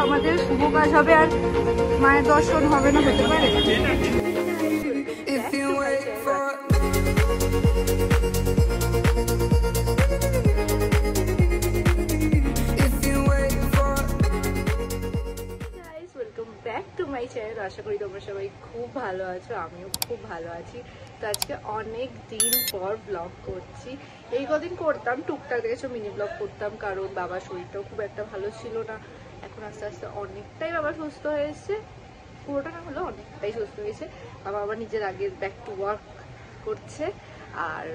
আমাদের শুভ কাজ হবে আর মায়ের দর্শন হবে না, হতে পারে? আশা করি তোমরা সবাই খুব ভালো আছো, আমিও খুব ভালো আছি। তো আজকে অনেক দিন পর ব্লগ করছি। এই কদিন করতাম টুকটাক, দেখেছো মিনি ব্লগ করতাম, কারণ বাবার শরীরটাও খুব একটা ভালো ছিল না। এখন আস্তে আস্তে অনেকটাই বাবা সুস্থ হয়েছে, পুরোটা না হলেও অনেকটাই সুস্থ হয়েছে। বাবা আবার নিজের আগে ব্যাক টু ওয়ার্ক করছে। আর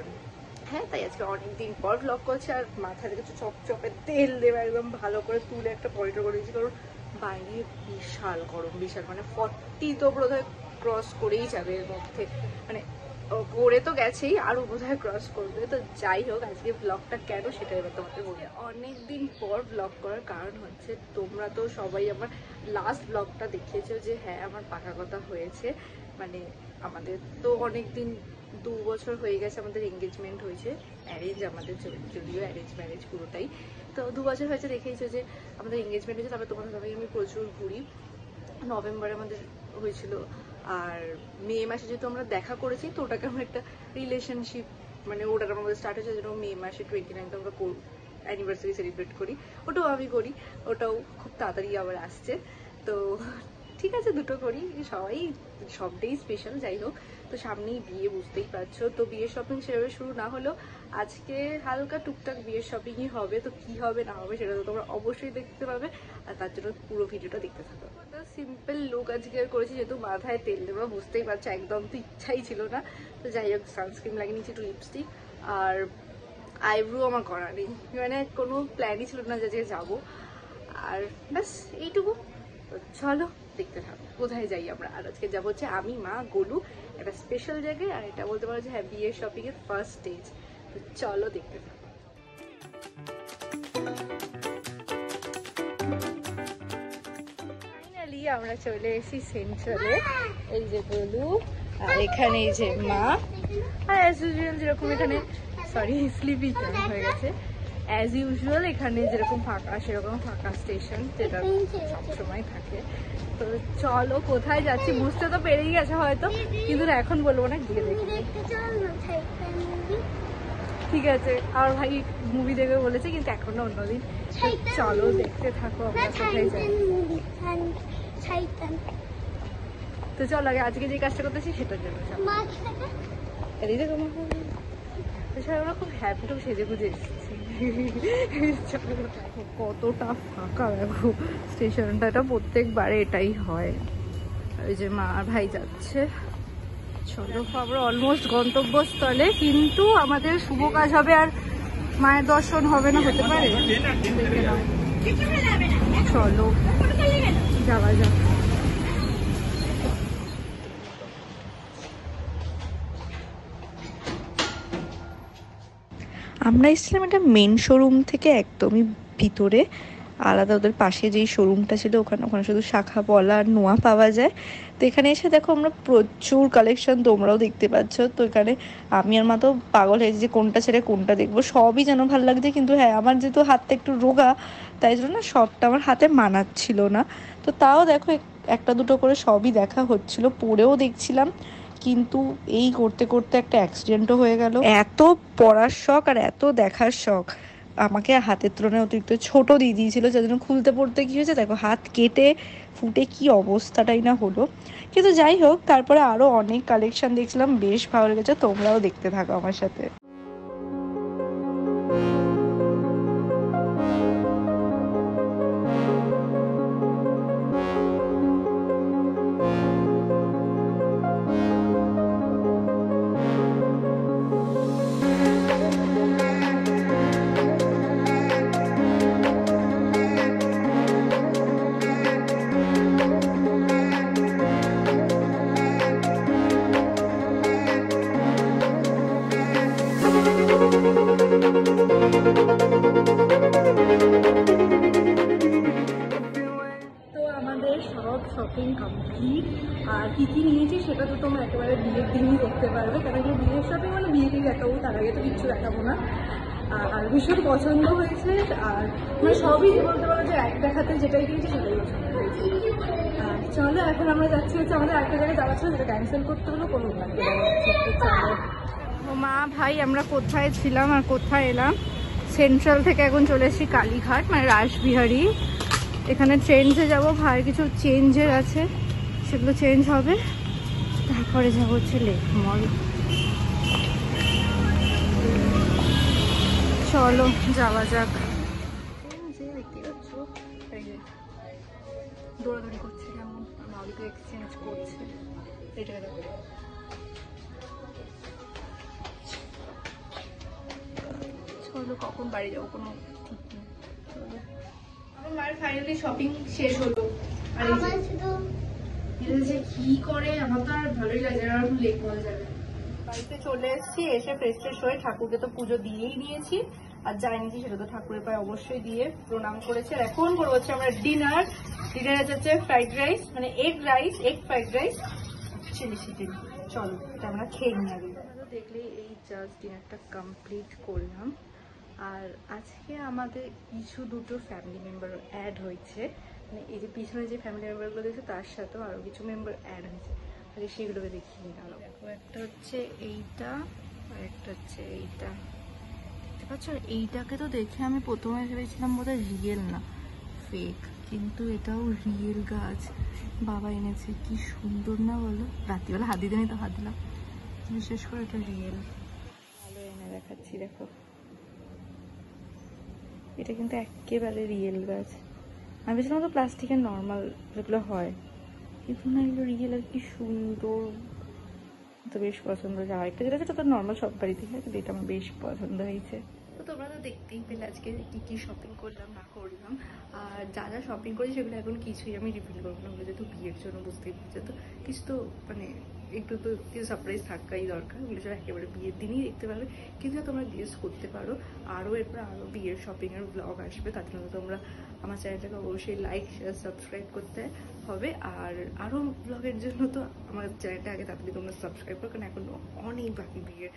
হ্যাঁ, তাই আজকে অনেকদিন পর ব্লগ করছে। আর মাথা থেকে চপচপে তেল দেবে একদম ভালো করে তুলে একটা পরিটা করে দিয়েছি, কারণ বাইরে বিশাল গরম, বিশাল মানে 40 তো বোধহয় ক্রস করেই যাবে এর মধ্যে, মানে করে তো গেছেই, আরো বোধহয় ক্রস করবে। তো যাই হোক, আজকে ব্লগটা কেন সেটা এবার তোমাদের বলি। অনেকদিন পর ব্লগ করার কারণ হচ্ছে, তোমরা তো সবাই আমার লাস্ট ব্লগটা দেখেছো যে হ্যাঁ আমার পাকা কথা হয়েছে। মানে আমাদের তো অনেকদিন, 2 বছর হয়ে গেছে আমাদের এঙ্গেজমেন্ট হয়েছে, অ্যারেঞ্জ আমাদের, যদিও অ্যারেঞ্জ ম্যারেজ পুরোটাই। তো 2 বছর হয়েছে, দেখেইছো যে আমাদের এঙ্গেজমেন্ট হয়েছে। তারপরে তোমাদের সবাই আমি প্রচুর ঘুরি। নভেম্বরে আমাদের হয়েছিল, আর মে মাসে যেহেতু আমরা দেখা করেছি, তো ওটাকে আমরা একটা রিলেশনশিপ, মানে ওটার আমাদের স্টার্ট হয়েছে যেন মে মাসে 29 আমরা অ্যানিভার্সারি সেলিব্রেট করি। ওটাও আমি করি, ওটাও খুব তাড়াতাড়ি আবার আসছে। তো ঠিক আছে, দুটো করি, সবাই সবটাই স্পেশাল। যাই হোক, তো সামনেই বিয়ে, বুঝতেই পারছো। তো বিয়ের শপিং সেভাবে শুরু না হলেও আজকে হালকা টুকটাক বিয়ের শপিংই হবে। তো কি হবে না হবে সেটা তো তোমরা অবশ্যই দেখতে পাবে, আর তার জন্য পুরো ভিডিওটা দেখতে থাকো। সিম্পল লুক আজকে করেছি, যেহেতু মাথায় তেল দেবো, বুঝতেই পারছো একদম তো ইচ্ছাই ছিল না। তো যাই হোক, সানস্ক্রিন লাগিয়ে নিচ্ছি, একটু লিপস্টিক, আর আইব্রো আমার করা নেই, মানে কোনো প্ল্যানই ছিল না যে যাবো। আর ব্যাস এইটুকু। চলো দেখতে থাকো কোথায় যাই আমরা। আর আজকে যাবো হচ্ছে আমি, মা, গোলু একটা স্পেশাল জায়গায়, আর এটা বলতে পারো যে হ্যাঁ বিয়ের শপিং এর ফার্স্ট স্টেজ। তো চলো দেখতে থাকো। ফাইনালি আমরা চলে এসেছি সেন্ট্রালে। এই যে গোলু, আর এখানে এই যে মা, আর অ্যাজ ইউজুয়াল যেরকম এখানে, সরি স্লিপি হয়ে গেছে, অ্যাজ ইউজুয়াল এখানে যেরকম ফাঁকা সেরকম ফাঁকা স্টেশন, যেটা সবসময় থাকে। তো চলো কোথায় যাচ্ছি বুঝতে তো পেরেই গেছে হয়তো, কিন্তু এখন বলবো না, গিয়ে দেখি। ঠিক আছে, আর ভাই মুভি দেখবে বলেছে, কিন্তু এখন না অন্যদিন। চলো দেখতে থাকো আমরা কোথায় যাই। তো চলো আগে আজকে যে কাজটা করতেছি সেটার জন্য আমরা খুব হ্যাপি টু সেজে গুজে এসেছি। কতটা ফাঁকা দেখো স্টেশনটা, এটা প্রত্যেকবারে এটাই হয়। ওই যে মা আর ভাই যাচ্ছে, চলো আমরা অলমোস্ট গন্তব্যস্থলে, কিন্তু আমাদের শুভ কাজ হবে আর মায়ের দর্শন হবে না, হতে পারে? চলো যাওয়া যাক। আমরা এসেছিলাম একটা মেন শোরুম থেকে একদমই ভিতরে, আলাদা ওদের পাশে যেই শোরুমটা ছিল ওখানে শুধু শাখা পলা আর নোয়া পাওয়া যায়। তো এখানে এসে দেখো আমরা প্রচুর কালেকশন, তোমরাও দেখতে পাচ্ছ। তো এখানে আমি আর মা তো পাগল হয়েছি যে কোনটা ছেড়ে কোনটা দেখবো, সবই যেন ভালো লাগছে। কিন্তু হ্যাঁ, আমার যেহেতু হাতটা একটু রোগা, তাই জন্য না সবটা আমার হাতে মানাচ্ছিল না। তো তাও দেখো একটা দুটো করে সবই দেখা হচ্ছিল, পরেও দেখছিলাম। কিন্তু এই করতে করতে একটা অ্যাক্সিডেন্টও হয়ে গেল। এত পড়ার শখ আর এত দেখার শখ আমাকে হাতের তুলনায় অতিরিক্ত ছোট দিয়ে দিয়েছিল, যার জন্য খুলতে পড়তে কি হয়েছে দেখো, হাত কেটে ফুটে কি অবস্থাটাই না হলো। কিন্তু যাই হোক, তারপরে আরো অনেক কালেকশন দেখছিলাম, বেশ ভালো লেগেছে। তোমরাও দেখতে থাকো আমার সাথে। Shopping complete. আর কী কী নিয়েছি সেটা তো তোমরা একেবারে বিয়ের দিনই দেখতে পারবে, কারণ এগুলো বিয়ের শপিং, মানে বিয়েতেই দেখাবো, তার আগে তো কিচ্ছু দেখাবো না। আর ভীষণ পছন্দ হয়েছে। আর মানে সবই বলতে পারো যে এক দেখাতে যেটাই কিনেছি সেটাই পছন্দ হয়েছে। আর চলো এখন আমরা যাচ্ছি হচ্ছে আমাদের আরেকটা জায়গায় যাওয়া ছিল, যেটা ক্যান্সেল করতে হলো, কোনো চলো। ও মা ভাই আমরা কোথায় ছিলাম আর কোথায় এলাম। সেন্ট্রাল থেকে এখন চলে এসেছি কালীঘাট, মানে রাসবিহারী। এখানে ট্রেনসে যাবো, ভাই কিছু চেঞ্জের আছে, সেগুলো চেঞ্জ হবে, তারপরে যাবো হচ্ছে লেক মল। চলো যাওয়া যাক। দেখতে পাচ্ছ দৌড়াদৌড়ি করছে কেমন, মাউলিকে এক্সচেঞ্জ করছে। এটা চলো কখন বাড়ি যাবো কোনো ঠিক নেই। চলো আমার মায়ের ফাইনালি শপিং শেষ হলো। আর এই যে কি করে আমার তো আর ভালোই লাগে না, লেক মল যাবে। বাড়িতে চলে এসেছি, এসে ফ্রেশ ট্রেশ হয়ে ঠাকুরকে তো পুজো দিয়েই নিয়েছি, আর যাই নিয়েছি সেটা তো ঠাকুরের পায়ে অবশ্যই দিয়ে প্রণাম করেছি। আর এখন করবো হচ্ছে আমরা ডিনার। ডিনারে হচ্ছে ফ্রাইড রাইস, মানে egg fried rice, chilli chicken. চলো এটা আমরা খেয়ে নিয়ে আগে। দেখলেই এই জাস্ট ডিনারটা কমপ্লিট করলাম। আর আজকে আমাদের কিছু দুটো ফ্যামিলি মেম্বার অ্যাড হয়েছে, মানে এই যে পিছনে যে ফ্যামিলি মেম্বারগুলো দেখছে তার সাথেও আরও কিছু মেম্বার অ্যাড হয়েছে, আগে সেগুলোকে দেখিয়ে নিই। আরও দেখো একটা হচ্ছে এইটা আর একটা হচ্ছে এইটা, দেখতে পাচ্ছ? এইটাকে তো দেখে আমি প্রথমে ভেবেছিলাম বোধহয় রিয়েল না ফেক, কিন্তু এটাও রিয়েল গাছ বাবা এনেছে। কি সুন্দর না বলো, রাত্রিবেলা হাত দিতে নেই তো হাত দিলাম, বিশেষ করে এটা রিয়েল। ভালো এনে দেখাচ্ছি দেখো, এটা কিন্তু একেবারে রিয়েল গাছ। আমি ভেবেছিলাম তো প্লাস্টিকের নর্মাল যেগুলো হয়, কিন্তু না এগুলো রিয়েল। আর কি সুন্দর, তো বেশ পছন্দ হয়েছে। আরেকটা যেটা আছে তো নর্মাল সব বাড়িতে হয়, কিন্তু এটা আমার বেশ পছন্দ হয়েছে। তো তোমরা তো দেখতেই পেলে আজকে কি কি শপিং করলাম না করলাম। আর যা যা শপিং করি সেগুলো এখন কিছুই আমি রিভিল করবো না, ওগুলো যেহেতু বিয়ের জন্য বুঝতেই পারছো, তো কিছু তো মানে একটু তো কিছু সারপ্রাইজ থাকাই দরকার, ওগুলো সব একেবারে বিয়ের দিনই দেখতে পারবে। কিন্তু তোমরা গেস করতে পারো আরও এরপর আরও বিয়ের শপিংয়ের ব্লগ আসবে, তার জন্য তোমরা আমার চ্যানেলটাকে অবশ্যই লাইক শেয়ার সাবস্ক্রাইব করতে হবে। আর আরও ব্লগের জন্য তো আমার চ্যানেলটা আগে তাড়াতাড়ি তোমরা সাবস্ক্রাইব করো, কারণ এখন অনেক বাকি বিয়ের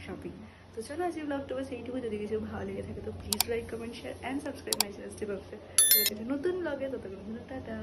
শপিং। তো চলো আজকে ব্লগটা বাস এইটুকু। যদি কিছু ভালো লেগে থাকে তো please like comment share and subscribe my channel. নতুন ব্লগে ততক্ষণ টাটা।